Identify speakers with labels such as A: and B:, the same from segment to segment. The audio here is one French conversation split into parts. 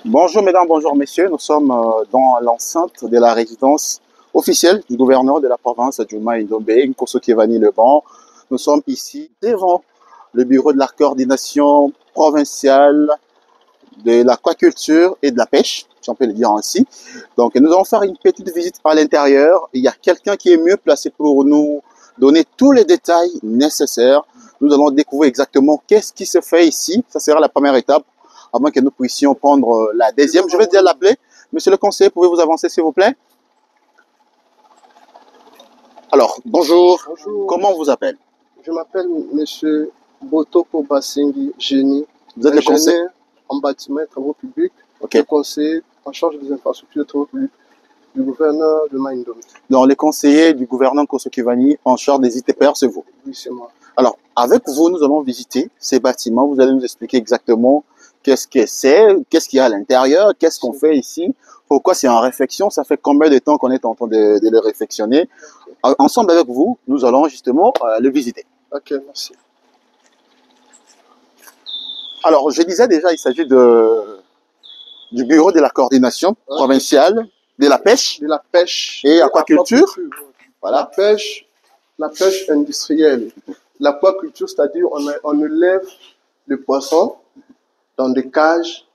A: Bonjour mesdames, bonjour messieurs. Nous sommes dans l'enceinte de la résidence officielle du gouverneur de la province Djouma Ndombe, Nkosso Kevani Leban. Nous sommes ici devant le bureau de la coordination provinciale de l'aquaculture et de la pêche, si on peut le dire ainsi. Donc nous allons faire une petite visite à l'intérieur. Il y a quelqu'un qui est mieux placé pour nous donner tous les détails nécessaires. Nous allons découvrir exactement qu'est-ce qui se fait ici. Ça sera la première étape avant que nous puissions prendre la deuxième. Je vais déjà l'appeler. Monsieur le conseiller, pouvez-vous avancer s'il vous plaît? Alors, bonjour.
B: Bonjour,
A: Comment on vous appelle?
B: je m'appelle Monsieur Botoko Basengi Génie,
A: Vous êtes le conseiller?
B: ingénieur en bâtiment et travaux publics,
A: Ok.
B: et conseiller en charge des infrastructures et travaux publics du gouverneur de Maïndomi.
A: Donc, les conseillers du gouverneur Nkosso Kevani en charge des ITPR, c'est vous.
B: Oui, c'est moi.
A: Alors, avec vous, nous allons visiter ces bâtiments. Vous allez nous expliquer exactement qu'est-ce que c'est, qu'est-ce qu'il y a à l'intérieur, qu'est-ce qu'on fait ici, pourquoi c'est en réflexion, ça fait combien de temps qu'on est en train de le réflexionner. Ensemble avec vous, nous allons justement le visiter.
B: Ok, merci.
A: Alors, je disais déjà, il s'agit du bureau de la coordination provinciale de la pêche
B: De la pêche
A: et aquaculture.
B: La
A: Voilà.
B: pêche industrielle. L'aquaculture, c'est-à-dire on élève le poisson dans des cages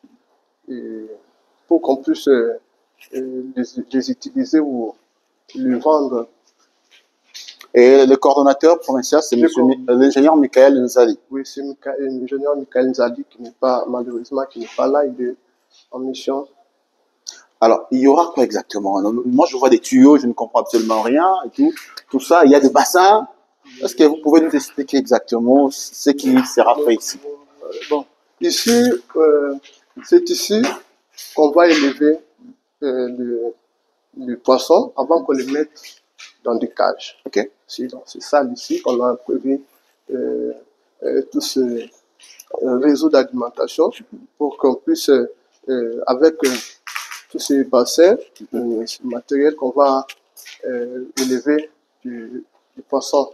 B: pour qu'on puisse les utiliser ou les vendre.
A: Et le coordonnateur provincial, c'est l'ingénieur Michael Nzali.
B: Oui, c'est l'ingénieur Michael Nzali qui n'est pas, malheureusement, qui n'est pas là, il est en mission.
A: Alors, il y aura quoi exactement? Moi, je vois des tuyaux, je ne comprends absolument rien et tout ça. Il y a des bassins. Est-ce que vous pouvez nous expliquer exactement ce qui sera fait ici?
B: Bon, ici, c'est ici qu'on va élever le poisson avant qu'on le mette dans des cages.
A: Ok.
B: C'est ça ici qu'on a prévu tout ce réseau d'alimentation pour qu'on puisse, avec tous ces bassins, ce matériel qu'on va élever du poisson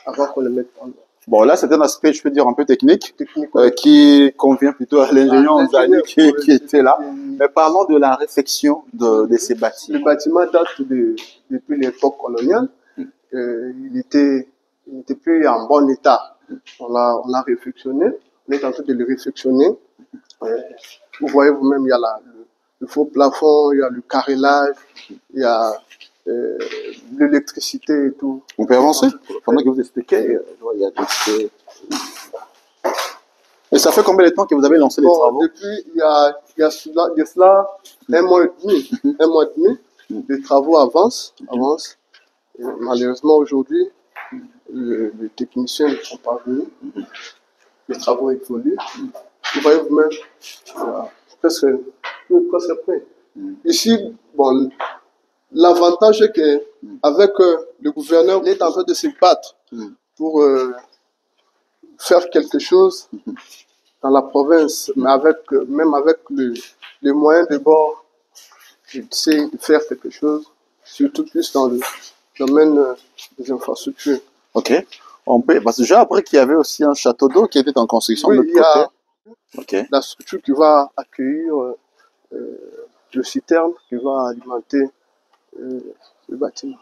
B: avant qu'on le mette dans l'eau.
A: Bon, là, c'est un aspect, je peux dire, un peu technique,
B: Techniquement.
A: qui convient plutôt à l'ingénieur Nzali qui était là.
B: Et
A: Mais parlons de la réfection de ces bâtiments.
B: le bâtiment date depuis l'époque coloniale. Il n'était plus en bon état. On l'a réfectionné. On est en train de le réfectionner. Vous voyez vous-même, il y a le faux plafond, il y a le carrelage, il y a l'électricité et tout.
A: On peut avancer? Pendant que vous expliquez, il y a des... Et ça fait combien de temps que vous avez lancé les travaux?
B: Depuis, il y a cela un mois et demi. Un mois et demi, les travaux avancent. Et malheureusement, aujourd'hui, les techniciens ne sont pas venus. Les travaux évoluent. Vous voyez vous-même, presque prêt. Ici, bon, l'avantage est qu'avec le gouverneur, il est en train de se battre pour faire quelque chose dans la province, mais même avec les moyens de bord, il sait faire quelque chose, surtout plus dans le domaine des infrastructures.
A: Ok. On peut, parce que j'ai appris qu'il y avait aussi un château d'eau qui était en construction de
B: Oui,
A: l'autre
B: il y a
A: côté.
B: la structure qui va accueillir le citerne qui va alimenter le bâtiment.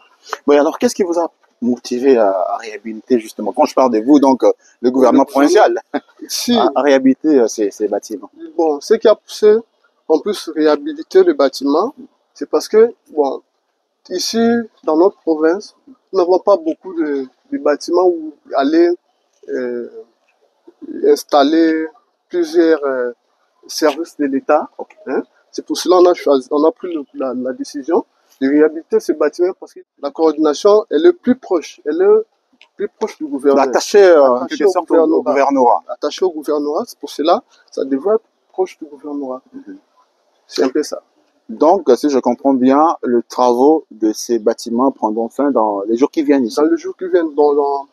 A: Oui, alors qu'est-ce qui vous a motivé à réhabiliter justement? Quand je parle de vous, donc le gouvernement provincial,
B: Si,
A: à réhabiliter ces bâtiments.
B: bon, ce qui a poussé qu'on puisse réhabiliter le bâtiment, c'est parce que, bon, ici, dans notre province, nous n'avons pas beaucoup de bâtiments où aller installer plusieurs services de l'État. Hein. C'est pour cela on a pris la décision de réhabiliter ce bâtiment parce que la coordination est le plus proche, du gouvernement.
A: Attaché au gouvernorat.
B: Attaché au gouvernorat, c'est pour cela ça devrait être proche du gouvernorat. C'est un peu ça.
A: Donc, si je comprends bien, les travaux de ces bâtiments prendront fin dans les jours qui viennent ici.
B: Dans les jours qui viennent, dans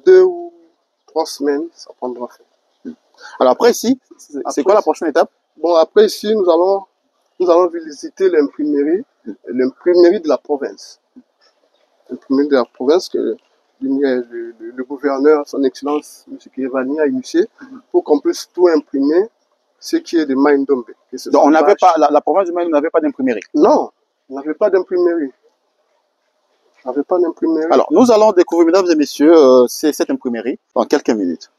B: 2 ou 3 semaines, ça prendra fin.
A: Alors après ici, c'est quoi la prochaine étape?
B: Bon, après ici, nous allons visiter l'imprimerie de la province. L'imprimerie de la province que le gouverneur, son excellence, M. Kevani, a initié pour qu'on puisse tout imprimer ce qui est de Maïndombe.
A: Donc, on n'avait pas, la province du Mali n'avait pas d'imprimerie.
B: Non, on n'avait pas d'imprimerie. On n'avait pas d'imprimerie.
A: Alors, nous allons découvrir, mesdames et messieurs, cette imprimerie dans quelques minutes.